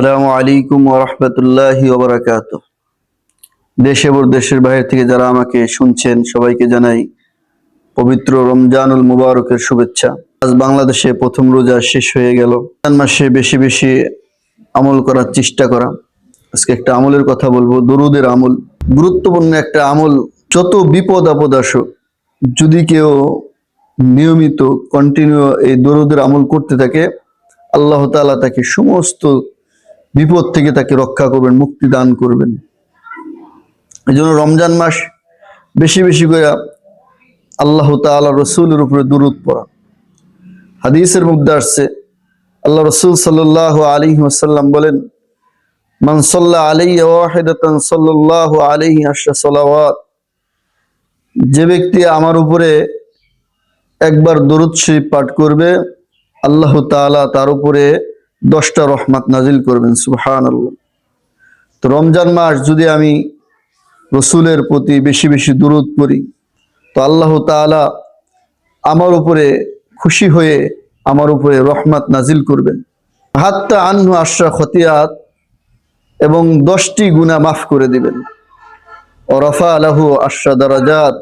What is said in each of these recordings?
আসসালামু আলাইকুম ওয়া রাহমাতুল্লাহি ওয়া বারাকাতুহু। দেশ এবং দেশের বাইরে থেকে যারা আমাকে শুনছেন সবাইকে জানাই পবিত্র রমজানুল মুবারকের শুভেচ্ছা। আজ বাংলাদেশে প্রথম রোজা শেষ হয়ে গেল। রমজান মাসে বেশি বেশি আমল করার চেষ্টা করা। আজকে একটা আমলের কথা বলবো, দরুদের আমল। গুরুত্বপূর্ণ একটা আমল। যত বিপদ আপদ আসুক, যদি কেউ নিয়মিত কন্টিনিউ এই দরুদের আমল করতে থাকে, আল্লাহ তাআলা তাকে সমস্ত বিপদ থেকে তাকে রক্ষা করবেন, মুক্তি দান করবেন। এই জন্য রমজান মাস বেশি বেশি করে আল্লাহ তাআলা রসুলের উপরে দুরূদ পড়া। হাদিসের মধ্যে আসছে, আল্লাহ রসুল সাল্লাল্লাহু আলাইহি ওয়াসাল্লাম বলেন, মান সাল্লা আলাইয়া ওয়াহিদাতান সাল্লাল্লাহু আলাইহি আশরা সালাওয়াত। যে ব্যক্তি আমার উপরে একবার দরুদ শরীফ পাঠ করবে, আল্লাহ তাআলা তার উপরে 10টা রহমত নাজিল করবেন। সুবহানাল্লাহ। তো রমজান মাস যদি আমি রসুলের প্রতি বেশি বেশি দুরূদ পড়ি, তো আল্লাহ তাআলা আমার উপরে খুশি হয়ে আমার উপরে রহমত নাজিল করবেন। হাত্তা আনহু আশরা খতিয়াত, এবং 10টি গুনাহ মাফ করে দিবেন। ও রাফা লাহু আশরা দারাজাত,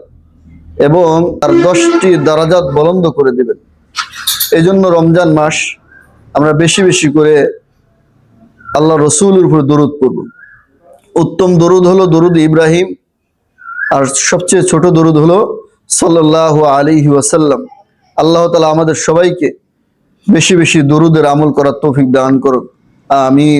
এবং তার 10টি দারাজাত বুলন্দ করে দিবেন। এই জন্য রমজান মাস আমরা বেশি বেশি করে আল্লাহ রসুলের উপর দরুদ পড়ব। উত্তম দরুদ হলো দরুদ ইব্রাহিম, আর সবচেয়ে ছোট দরুদ হলো সাল্লাল্লাহু আলাইহি ওয়াসাল্লাম। আল্লাহ তাআলা আমাদের সবাইকে বেশি বেশি দরুদের আমল করার তৌফিক দান করুন। আমিন।